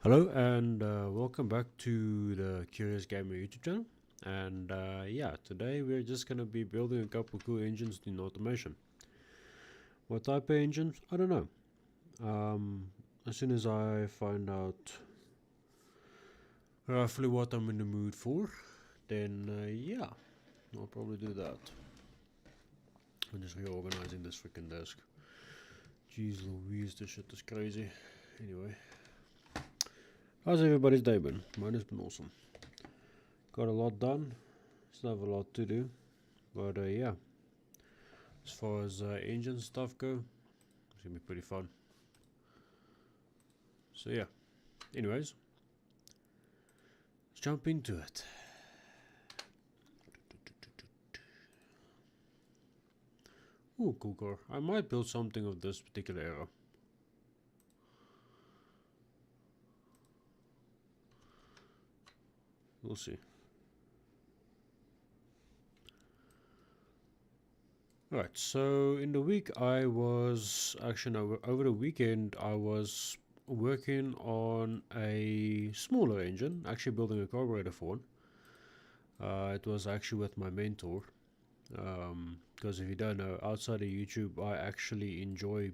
Hello and welcome back to the Curious Gamer YouTube channel. And yeah, today we're just gonna be building a couple cool engines in automation. What type of engines? I don't know. As soon as I find out roughly what I'm in the mood for, then yeah, I'll probably do that. I'm just reorganizing this freaking desk. Jeez Louise, this shit is crazy. Anyway, how's everybody's day been? Mine has been awesome. Got a lot done. Still have a lot to do, but yeah. As far as engine stuff go, it's gonna be pretty fun. So yeah. Anyways, let's jump into it. Ooh, cool car. I might build something of this particular era. We'll see. Alright, so in the week I was, actually no, over the weekend I was working on a smaller engine, actually building a carburetor for one. It was actually with my mentor. Because if you don't know, outside of YouTube, I actually enjoy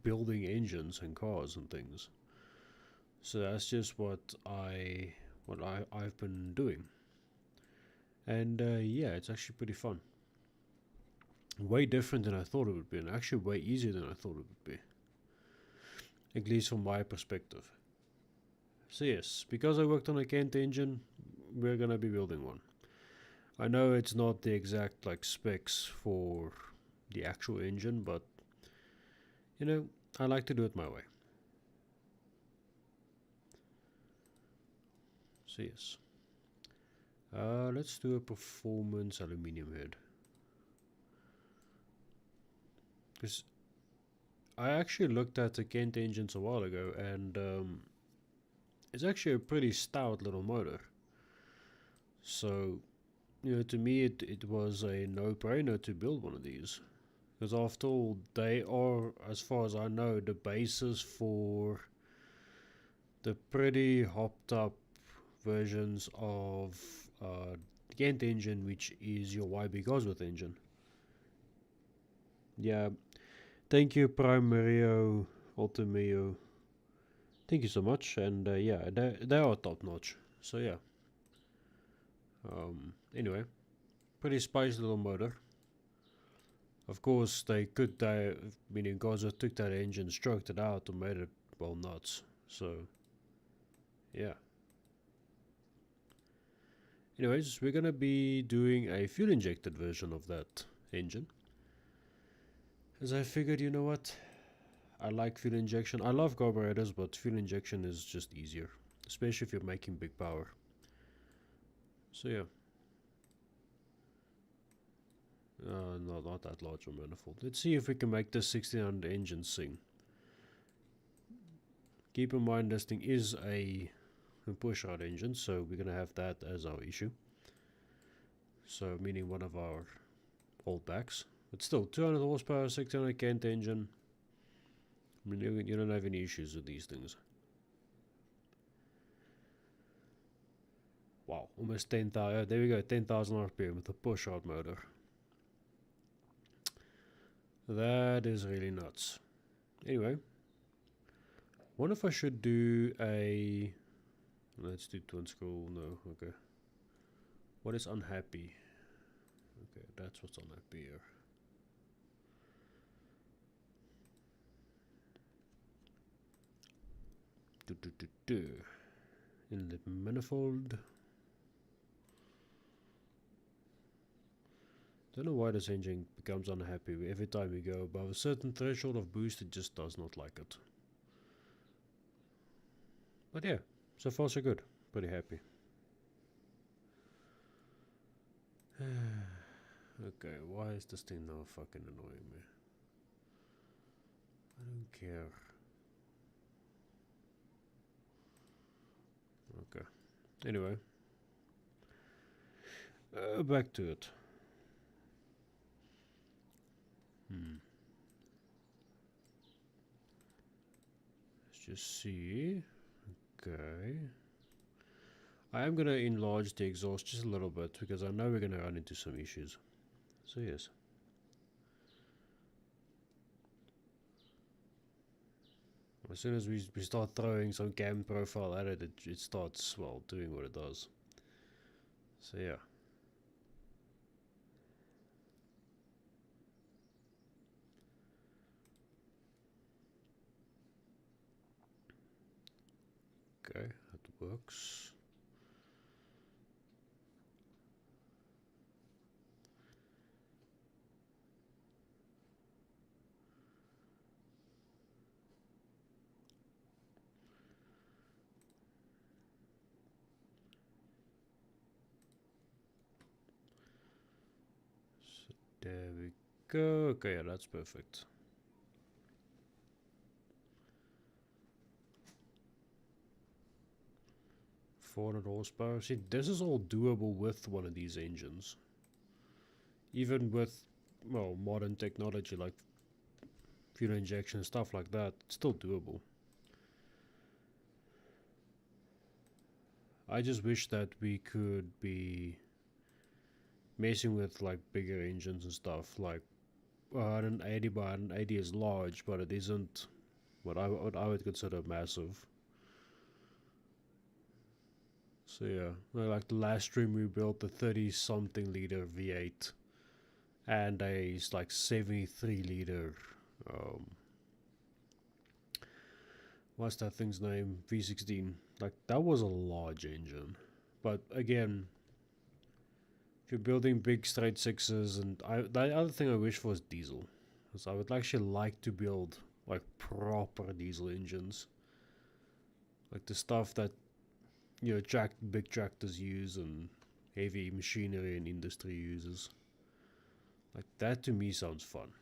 building engines and cars and things. So that's just what I've been doing, and yeah, it's actually pretty fun. Way different than I thought it would be, and actually way easier than I thought it would be, at least from my perspective. So yes, because I worked on a Kent engine, we're gonna be building one. I know it's not the exact like specs for the actual engine, but you know, I like to do it my way. So yes. Let's do a performance aluminium head. Because I actually looked at the Kent engines a while ago, and it's actually a pretty stout little motor. So, you know, to me it was a no-brainer to build one of these. Because after all, they are, as far as I know, the basis for the pretty hopped up versions of the Kent engine, which is your YB Gosworth engine. Yeah, thank you, Prime Mario Ultimio. Thank you so much, and yeah, they are top notch. So yeah. Anyway, pretty spicy little motor. Of course, they could, meaning Gozo took that engine, stroked it out, and made it well nuts. So yeah. Anyways, we're gonna be doing a fuel injected version of that engine. As I figured, you know what? I like fuel injection. I love carburetors, but fuel injection is just easier, especially if you're making big power. So yeah. No, not that large a manifold. Let's see if we can make this 1600 engine sing. Keep in mind this thing is a push-out engine, so we're going to have that as our issue. So meaning one of our holdbacks. But still, 200 horsepower, 1600 Kent engine. I mean, you don't have any issues with these things. Wow, almost 10,000. There we go, 10,000 RPM with a push-out motor. That is really nuts. Anyway, wonder if I should do a... Let's do twin scroll. No, okay. What is unhappy? Okay, that's what's unhappy here. Inlet manifold. Don't know why this engine becomes unhappy. Every time we go above a certain threshold of boost, it just does not like it. But yeah, so far so good. Pretty happy. Okay, why is this thing now fucking annoying me? I don't care. Okay. Anyway. Back to it. Let's just see. Okay. I am going to enlarge the exhaust just a little bit because I know we're going to run into some issues. So yes. As soon as we start throwing some cam profile at it, it starts, well, doing what it does. So yeah. Okay, that works. So there we go. Okay, yeah, that's perfect. 400 horsepower. See, this is all doable with one of these engines. Even with, well, modern technology like fuel injection, stuff like that, it's still doable. I just wish that we could be messing with like bigger engines and stuff. Like 180 by 180 is large, but it isn't what I would consider massive. So yeah, like the last stream we built the 30 something liter V8 and a like 73 liter what's that thing's name, V16. Like that was a large engine, but again, if you're building big straight sixes, and the other thing I wish for is diesel, because I would actually like to build like proper diesel engines, like the stuff that big tractors use and heavy machinery and industry uses. Like that to me sounds fun.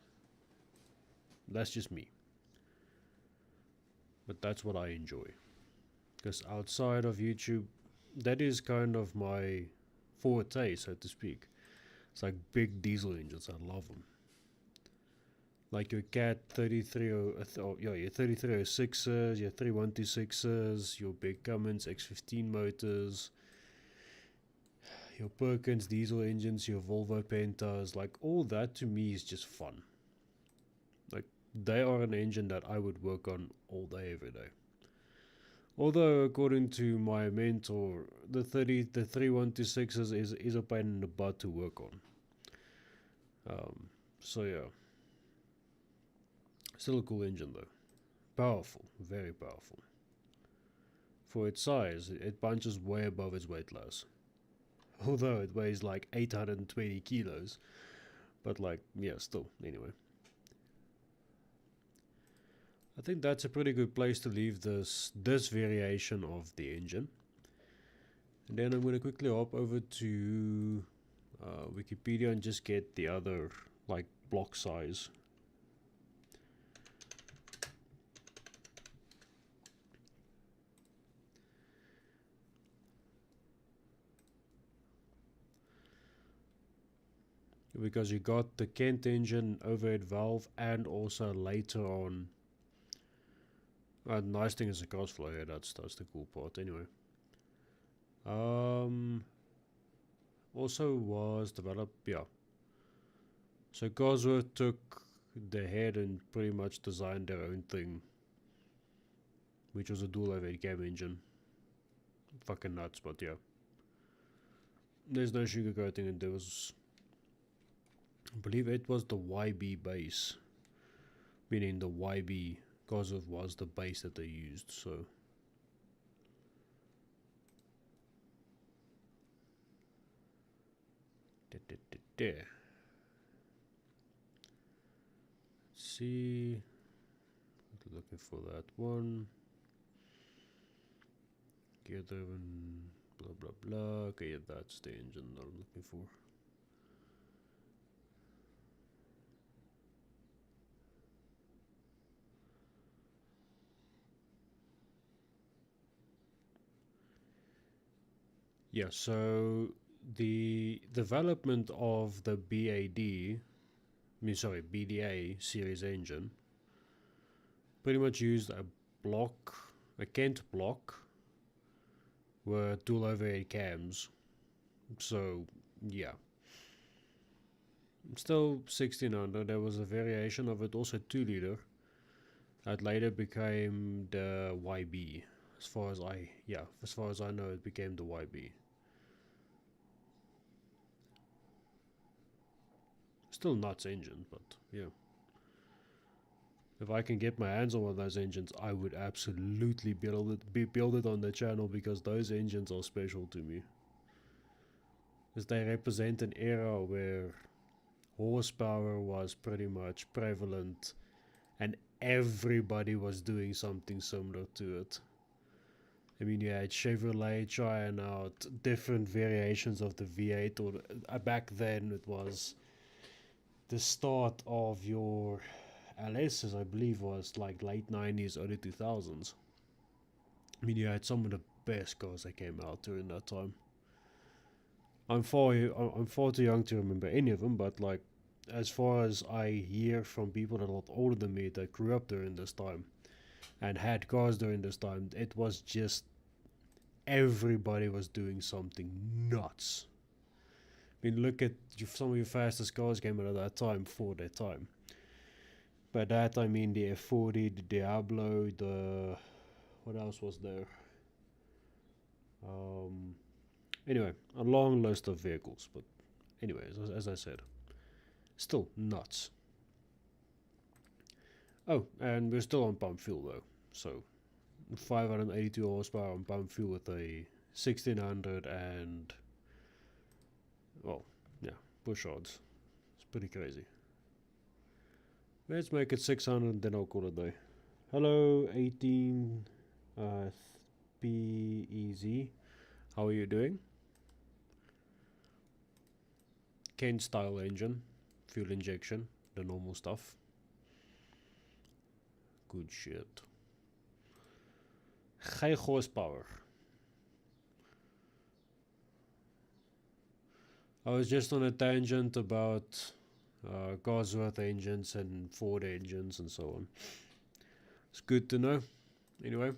That's just me. But that's what I enjoy. Because outside of YouTube, that is kind of my forte, so to speak. It's like big diesel engines. I love them. Like your Cat 33, your 3306s, your 3126s, your big Cummins X15 motors, your Perkins diesel engines, your Volvo Pentas, like all that to me is just fun. Like they are an engine that I would work on all day, every day. Although according to my mentor, the 3126s is a pain in the butt to work on. So yeah, still a cool engine though. Powerful, very powerful. For its size, it punches way above its weight class. Although it weighs like 820 kilos. But like, yeah, still, anyway. I think that's a pretty good place to leave this variation of the engine. And then I'm going to quickly hop over to Wikipedia and just get the other like block size. Because you got the Kent engine, overhead valve, and also later on, nice thing is the cross flow here. That's the cool part. Anyway, also was developed, yeah. So Cosworth took the head and pretty much designed their own thing, which was a dual overhead cam engine. Fucking nuts, but yeah. There's no sugarcoating it. There was, I believe it was the YB base, meaning the YB Cosworth was the base that they used. So let's see, looking for that one. Gear driven, blah blah blah. Okay, yeah, that's the engine that I'm looking for. Yeah, so the development of the BDA series engine pretty much used a Kent block were dual overhead cams. So yeah, still 1600. There was a variation of it, also 2 liter, that later became the YB. As far as I know, it became the YB. Still nuts engine, but yeah. If I can get my hands on one of those engines, I would absolutely build it on the channel, because those engines are special to me. Because they represent an era where horsepower was pretty much prevalent and everybody was doing something similar to it. I mean, you had Chevrolet trying out different variations of the V8, or back then it was the start of your LSs, I believe, was like late 90s, early 2000s. I mean, you had some of the best cars that came out during that time. I'm far too young to remember any of them, but like, as far as I hear from people that are a lot older than me that grew up during this time and had cars during this time, it was just everybody was doing something nuts. I mean, look at some of your fastest cars came out at that time for their time. By that I mean the F40, the Diablo, the... what else was there? Anyway, a long list of vehicles, but anyways, as I said, still nuts. Oh, and we're still on pump fuel though, so 582 horsepower on pump fuel with a 1600 and, well, yeah, push odds. It's pretty crazy. Let's make it 600 and then I'll call it a day. Hello, 18 PEZ. How are you doing? Kent style engine, fuel injection, the normal stuff. Good shit. High horsepower. I was just on a tangent about Cosworth engines and Ford engines and so on. It's good to know. Anyway, I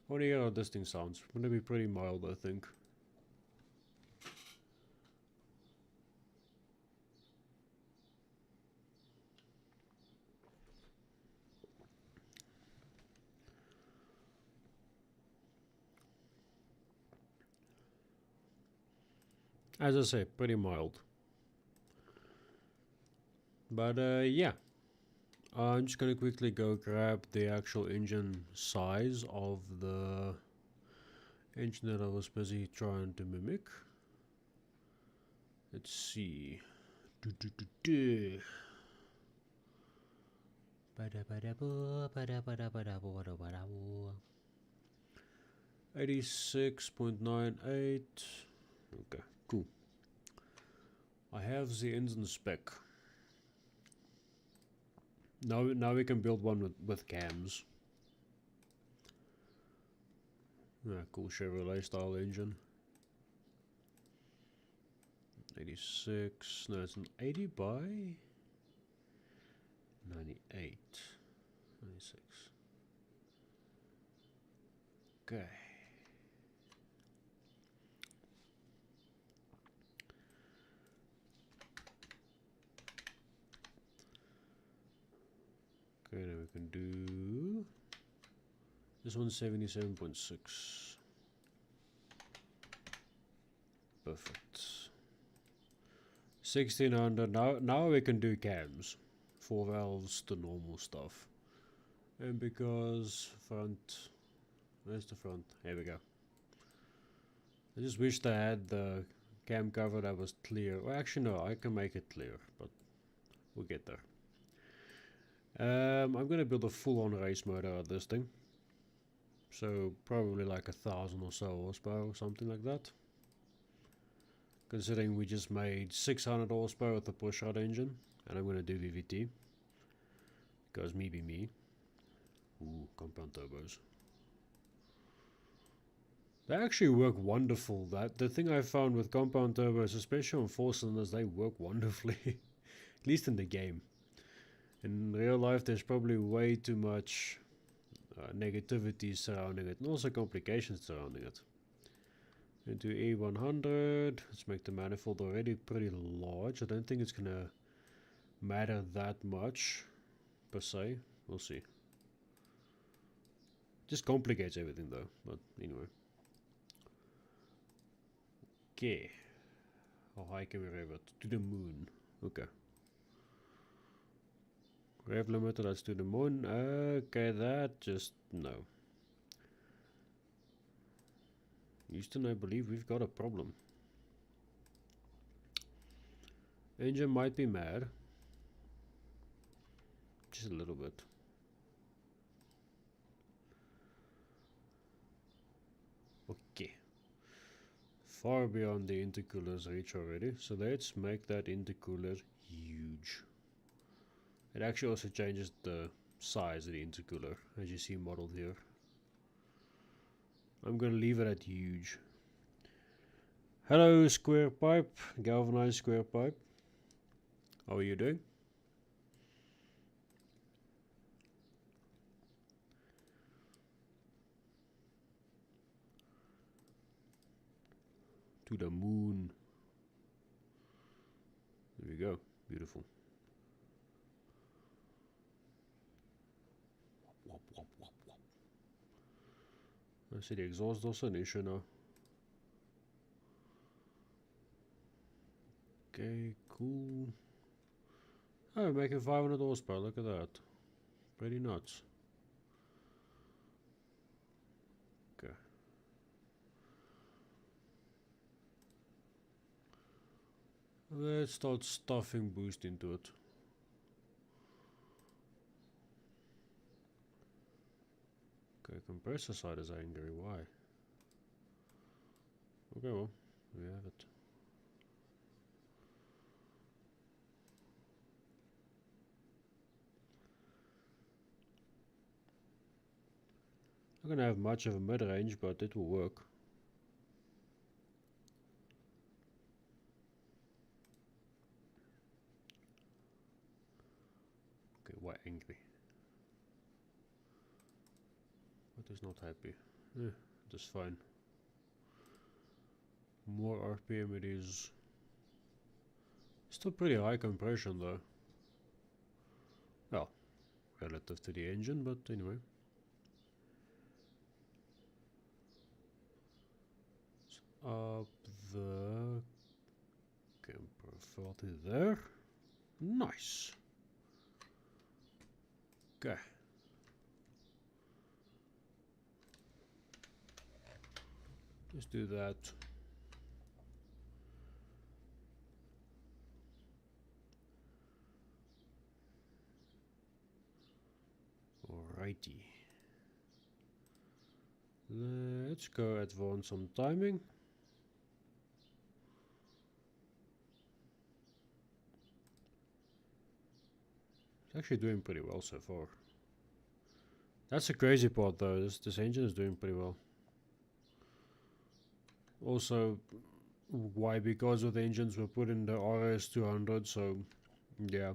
want to hear how this thing sounds. It's going to be pretty mild, I think. As I say, pretty mild. But yeah, I'm just gonna quickly go grab the actual engine size of the engine that I was busy trying to mimic. Let's see. 86.98. Okay, cool. I have the engine spec. Now we can build one with cams. Cool Chevrolet style engine. 86. No, it's an 80 by 98. 96. Okay. Okay, now we can do this one's 77.6. Perfect. 1600. Now we can do cams. 4 valves, the normal stuff. And because front, where's the front? Here we go. I just wished I had the cam cover that was clear. Well, actually no, I can make it clear, but we'll get there. I'm gonna build a full-on race motor out of this thing. So probably like 1,000 or so horsepower or something like that. Considering we just made 600 horsepower with the pushrod engine, and I'm gonna do VVT. Because me be me. Ooh, compound turbos. They actually work wonderful. The thing I found with compound turbos, especially on 4 cylinders, they work wonderfully. At least in the game. In real life, there's probably way too much negativity surrounding it, and also complications surrounding it. Into E100. Let's make the manifold already pretty large. I don't think it's gonna matter that much per se. We'll see. Just complicates everything though, but anyway. Okay. How high can we rev it? To the moon. Okay. Rev limiter, that's to the moon. Okay, that just no. Houston, I believe we've got a problem. Engine might be mad. Just a little bit. Okay. Far beyond the intercooler's reach already. So let's make that intercooler huge. It actually also changes the size of the intercooler, as you see modeled here. I'm going to leave it at huge. Hello, square pipe, galvanized square pipe. How are you doing? To the moon. There we go. Beautiful. Wop, wop, wop, wop. I see the exhaust also an issue now. Okay, cool. Oh, we're making 500 horsepower, look at that. Pretty nuts. Okay. Let's start stuffing boost into it. Okay, compressor side is angry, why? Okay, well, we have it. Not gonna have much of a mid-range, but it will work. Okay, why angry? What is not happy? Just fine. More RPM it is. Still pretty high compression though. Well, relative to the engine, but anyway. Up the camper filter there. Nice. Okay. Let's do that. Alrighty. Let's go advance some timing. It's actually doing pretty well so far. That's the crazy part though, this engine is doing pretty well. Also, why? Because of the engines were put in the RS200, so yeah.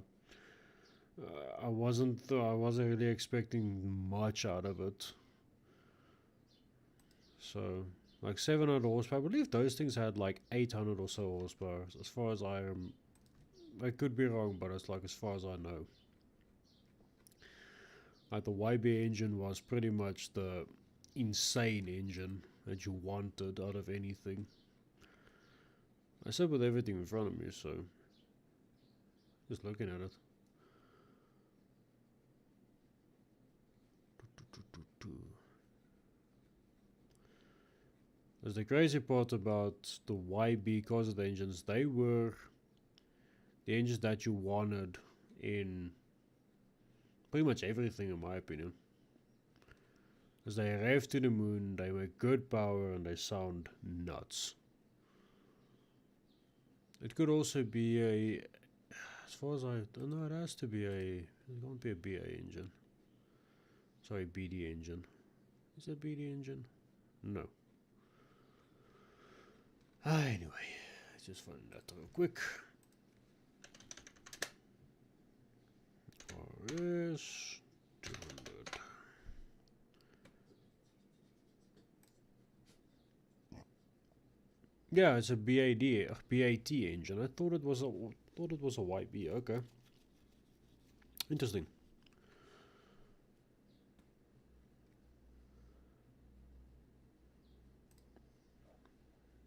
I wasn't really expecting much out of it. So, like 700 horsepower, I believe those things had like 800 or so horsepower, as far as I could be wrong, but it's like as far as I know. Like the YB engine was pretty much the insane engine that you wanted out of anything. I said with everything in front of me, so just looking at it. There's the crazy part about the YB cars of the engines, they were the engines that you wanted in pretty much everything in my opinion. Because they rev to the moon, they make good power and they sound nuts. It could also be a, as far as I don't know, it has to be a, it can't be a BA engine. Sorry, BD engine. Is it BD engine? No. Anyway, let's just find that real quick. RS 200. Yeah, it's a BAT engine. I thought it was a YB. Okay, interesting.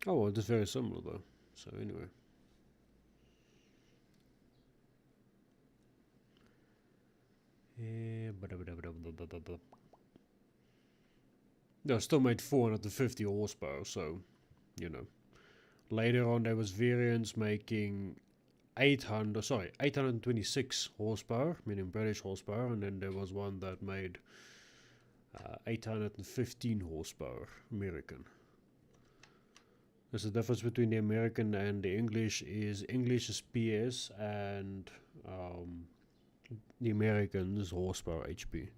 Oh well, it's very similar though. So anyway, yeah, they still made 450 horsepower. So you know, later on there was variants making 826 horsepower, meaning British horsepower, and then there was one that made 815 horsepower, American. There's a difference between the American and the English is PS and the American is horsepower HP.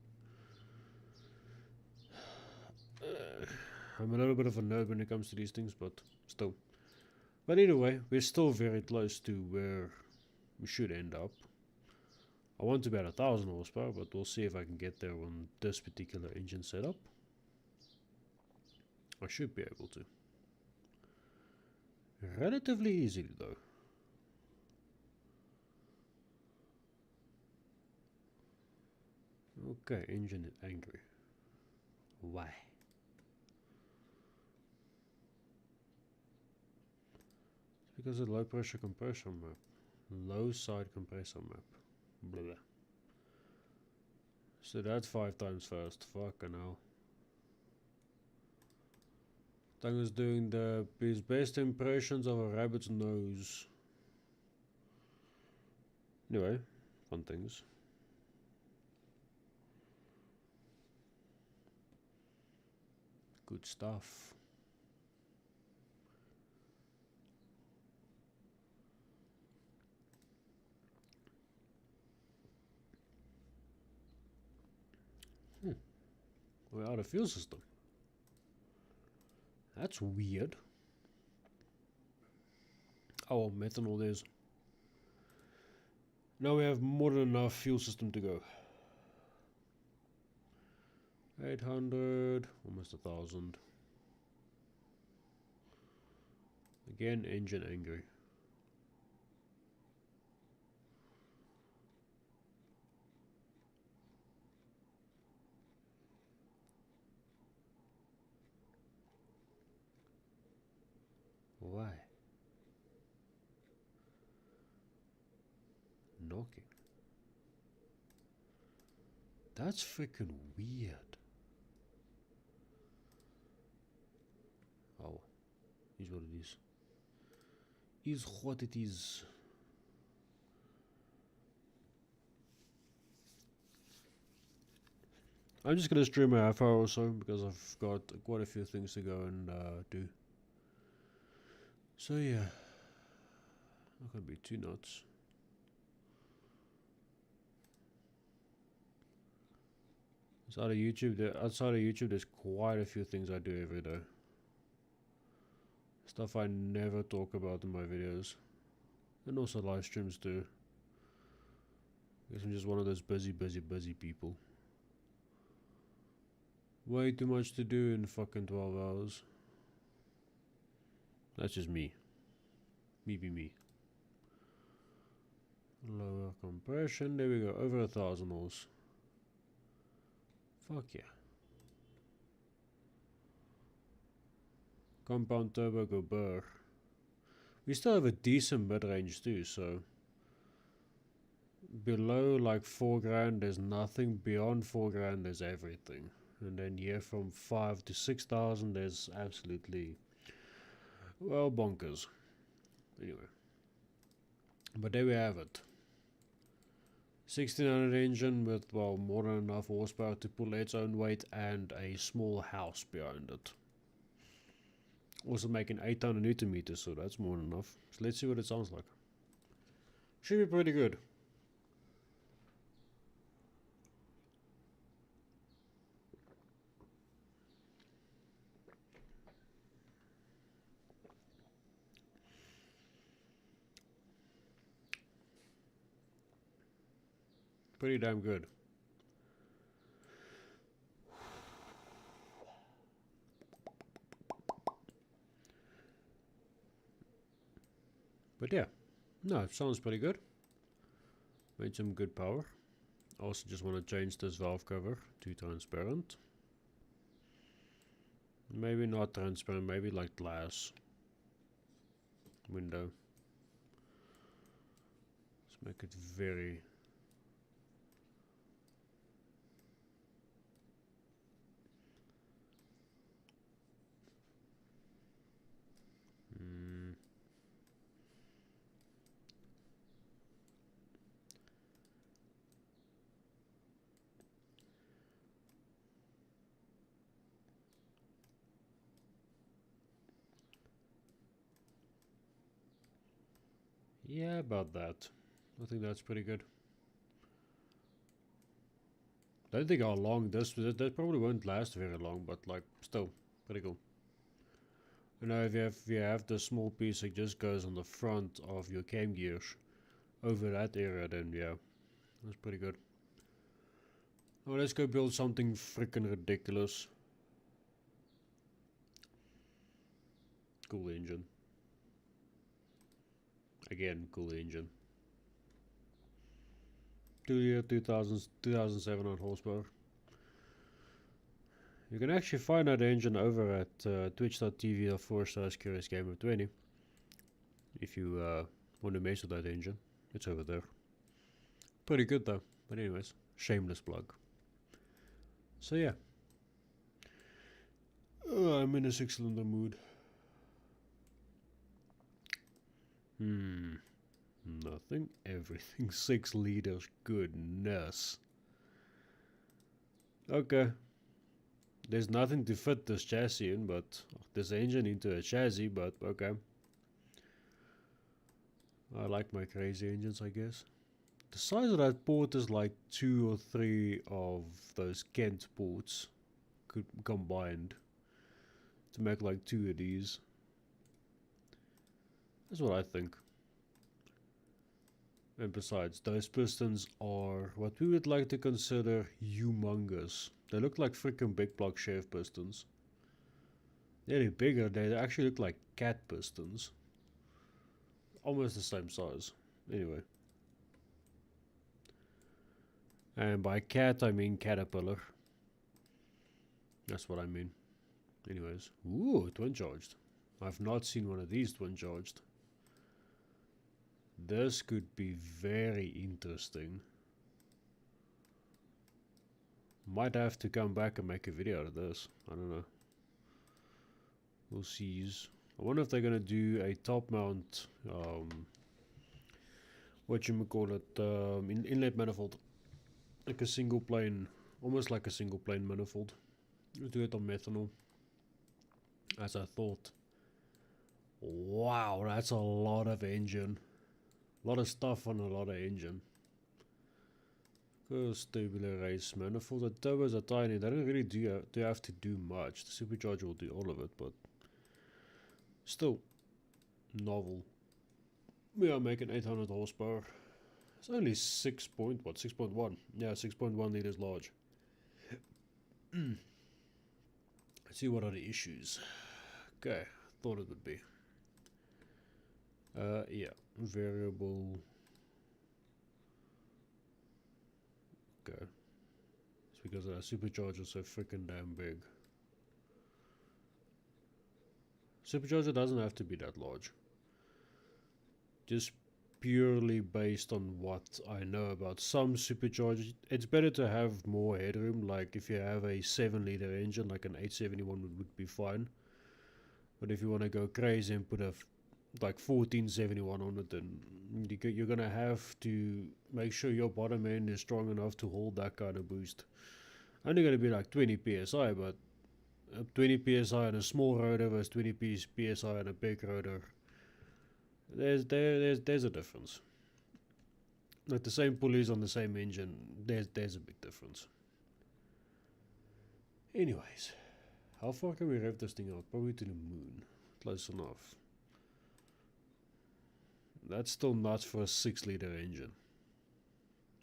I'm a little bit of a nerd when it comes to these things, but still. But either way, we're still very close to where we should end up. I want to be at 1000 horsepower, but we'll see if I can get there on this particular engine setup. I should be able to. Relatively easily though. Okay, engine is angry. Why? It's because of low pressure compression map. Low side compressor map. Blah blah. So that's 5 times fast. Fucking hell. Thing is doing his best impressions of a rabbit's nose. Anyway, fun things. Good stuff. We're out of fuel system. That's weird. Oh, methanol is. Now we have more than enough fuel system to go. 800, almost 1000. Again, engine angry. Why? Knocking. That's freaking weird. Oh, is what it is. Is what it is. I'm just gonna stream my half hour or so because I've got quite a few things to go and do. So yeah, not gonna be too nuts. Outside of YouTube, there's quite a few things I do every day. Stuff I never talk about in my videos, and also live streams too. I guess I'm just one of those busy people. Way too much to do in fucking 12 hours. That's just me. Me be me. Lower compression. There we go. Over 1000 horse. Fuck yeah. Compound turbo go burr. We still have a decent mid range too, so below like 4 grand there's nothing, beyond 4 grand there's everything. And then here from 5 to 6,000 there's absolutely, well, bonkers. Anyway. But there we have it. 1600 engine with, well, more than enough horsepower to pull its own weight and a small house behind it. Also making 800 Newton meters, so that's more than enough. So let's see what it sounds like. Should be pretty good. Pretty damn good. But yeah, no, it sounds pretty good. Made some good power. Also just want to change this valve cover to transparent. Maybe not transparent, maybe like glass window. Let's make it very... yeah, about that. I think that's pretty good. I don't think how long that probably won't last very long, but like still pretty cool. And now if you have the small piece that just goes on the front of your cam gears over that area, then yeah, that's pretty good. Now let's go build something freaking ridiculous. Cool engine. Again, cool engine. 2,700 horsepower. You can actually find that engine over at twitch.tv/CuriousGamer20 if you want to mess with that engine. It's over there. Pretty good though. But anyways, shameless plug. So yeah. I'm in a 6-cylinder mood. Nothing. Everything. 6 liters. Goodness. Okay. There's nothing to fit this chassis in, but this engine into a chassis, but okay. I like my crazy engines, I guess. The size of that port is like 2 or 3 of those Kent ports combined to make like 2 of these. That's what I think. And besides, those pistons are what we would like to consider humongous. They look like freaking big block shave pistons. They're bigger, they actually look like cat pistons. Almost the same size. Anyway. And by cat, I mean caterpillar. That's what I mean. Anyways. Ooh, twin charged. I've not seen one of these twin charged. This could be very interesting. Might have to come back and make a video out of this. I don't know. We'll see. I wonder if they're gonna do a top mount, inlet manifold, like a single plane, almost like a single plane manifold. We'll do it on methanol, as I thought. Wow, that's a lot of engine. A lot of stuff on a lot of engine. Tubular race manifold. The turbos are tiny. They don't really have to do much. The supercharger will do all of it, but still novel. We are making 800 horsepower. It's only 6.1? Yeah, 6.1 liters large. Let's see what are the issues. Okay, thought it would be. Yeah, variable. Okay. It's because our supercharger is so freaking damn big. Supercharger doesn't have to be that large. Just purely based on what I know about some superchargers, it's better to have more headroom. Like if you have a 7-liter engine, like an 871 would be fine. But if you want to go crazy and put a like 1471 on it, then you're gonna have to make sure your bottom end is strong enough to hold that kind of boost. Only gonna be like 20 psi, but 20 psi on a small rotor versus 20 psi on a big rotor, there's a difference. Like the same pulleys on the same engine, there's a big difference. Anyways, how far can we rev this thing out? Probably to the moon. Close enough. That's still nuts for a 6-liter engine.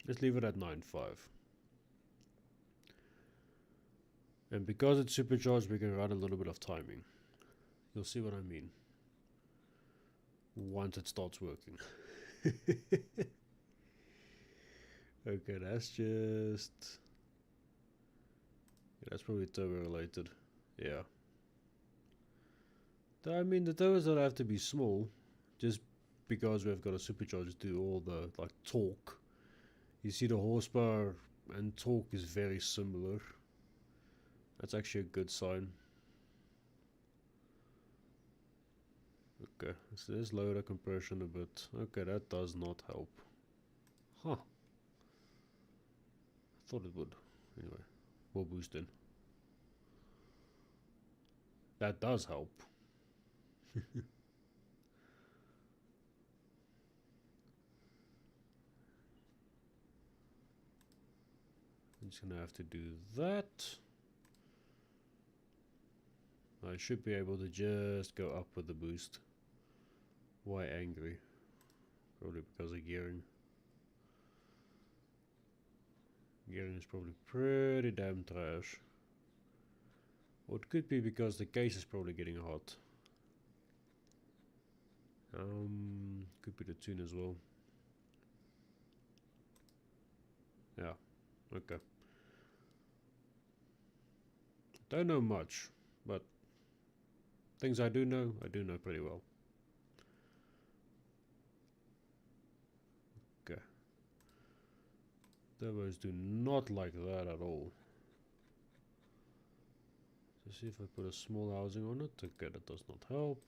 Let's leave it at 9.5. And because it's supercharged, we can run a little bit of timing. You'll see what I mean. once it starts working. Okay, that's just... that's probably turbo related. Yeah. I mean, the turbos don't have to be small, just because we've got a supercharger to do all the, like, torque. You see the horsepower and torque is very similar. That's actually a good sign. Okay, so let's lower the compression a bit. Okay, that does not help. Huh. I thought it would. Anyway, we'll boost in. That does help. I'm just gonna have to do that. I should be able to just go up with the boost. Why angry? Probably because of gearing. Gearing is probably pretty damn trash. Or it could be because the case is probably getting hot. Could be the tune as well. Yeah, okay. Don't know much, but things I do know pretty well. Okay. Turbos do not like that at all. Let's see if I put a small housing on it. Okay, that does not help.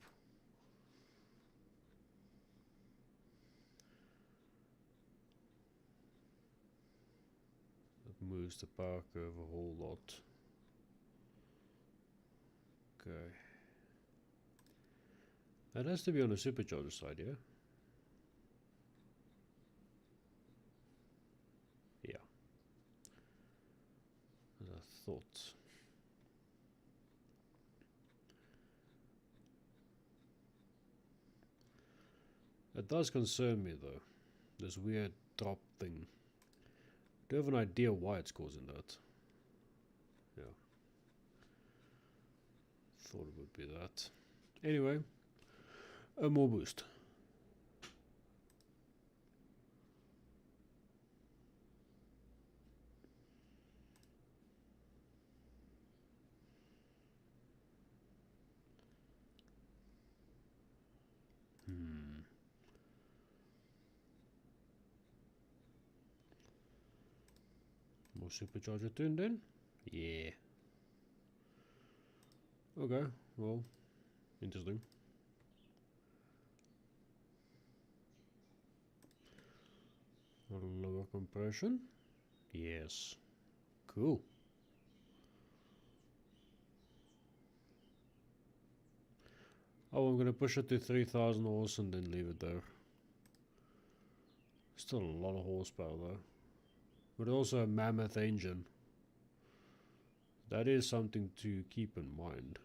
That moves the power curve a whole lot. Okay. That has to be on the supercharger side, yeah? Yeah. As I thought. It does concern me though. This weird drop thing. Do you have an idea why it's causing that? Yeah. Thought it would be that. Anyway, a more boost. More supercharger tuned in? Yeah. Okay, well, interesting. Lower compression? Yes. Cool. Oh, I'm gonna push it to 3000 horse and then leave it there. Still a lot of horsepower though. But also a mammoth engine. That is something to keep in mind.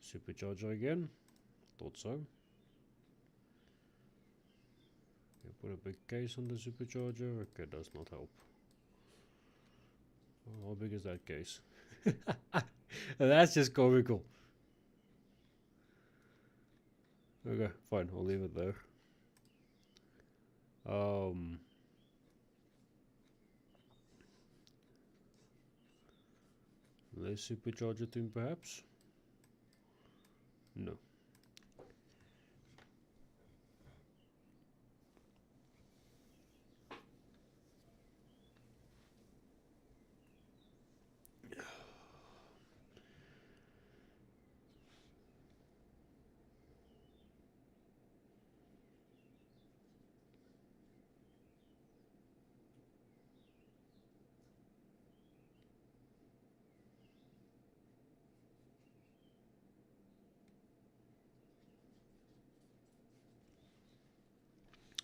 Supercharger again. Thought so. You put a big case on the supercharger. Okay, does not help. Oh, how big is that case? That's just comical. Okay, fine. I'll leave it there. Less supercharger thing, perhaps? No.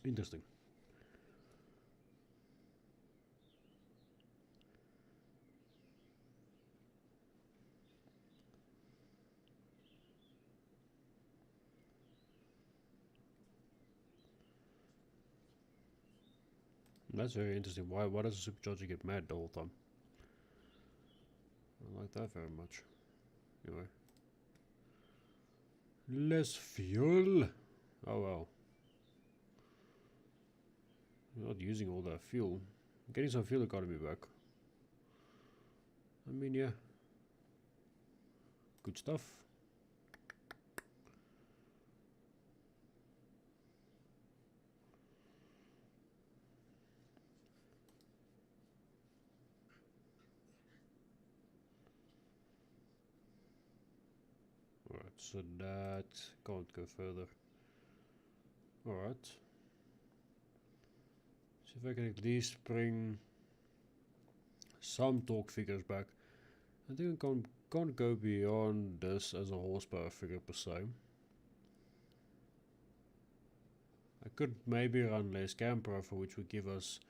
Interesting. That's very interesting. Why does the supercharger get mad the whole time? I don't like that very much. Anyway. Less fuel. Oh well. I'm not using all that fuel. I'm getting some fuel economy back. I mean, yeah. Good stuff. Alright, so that can't go further. Alright. See if I can at least bring some torque figures back. I think I can't go beyond this as a horsepower figure per se. I could maybe run less cam profile, which would give us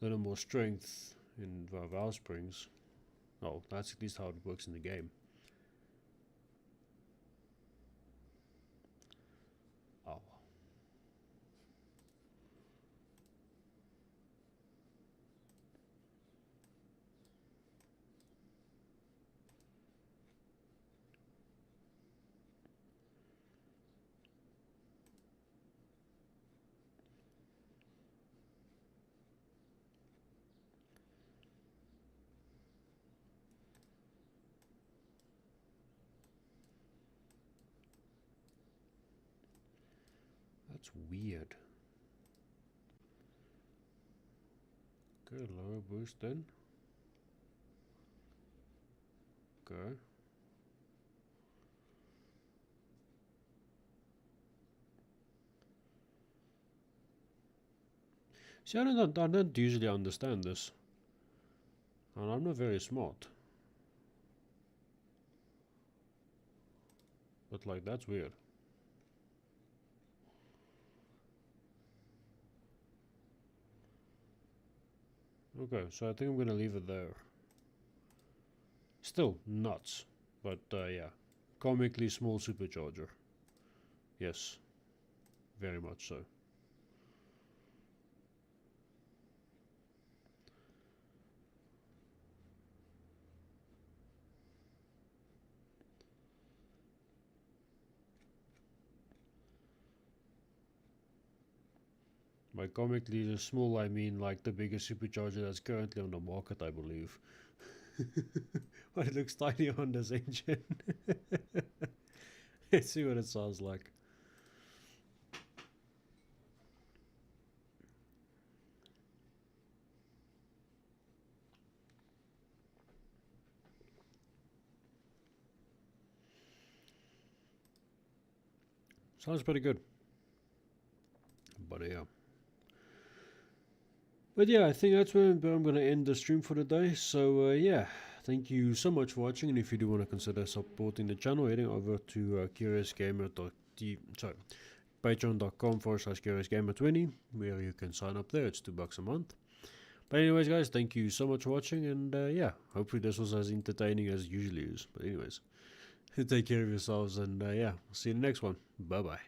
a little more strength in our valve springs. Oh, that's at least how it works in the game. Oh. That's weird. Okay, lower boost then. Okay. See, I don't usually understand this. And I'm not very smart. But like, that's weird. Okay, so I think I'm gonna leave it there. Still nuts. But yeah. Comically small supercharger. Yes. Very much so. By comically small, I mean like the biggest supercharger that's currently on the market, I believe. But it looks tiny on this engine. Let's see what it sounds like. Sounds pretty good. But yeah. But yeah, I think that's where I'm going to end the stream for the day. So yeah, thank you so much for watching. And if you do want to consider supporting the channel, heading over to patreon.com/curiousgamer20, where you can sign up there. It's $2 a month. But anyways, guys, thank you so much for watching. And yeah, hopefully this was as entertaining as it usually is. But anyways, take care of yourselves. And yeah, we'll see you in the next one. Bye-bye.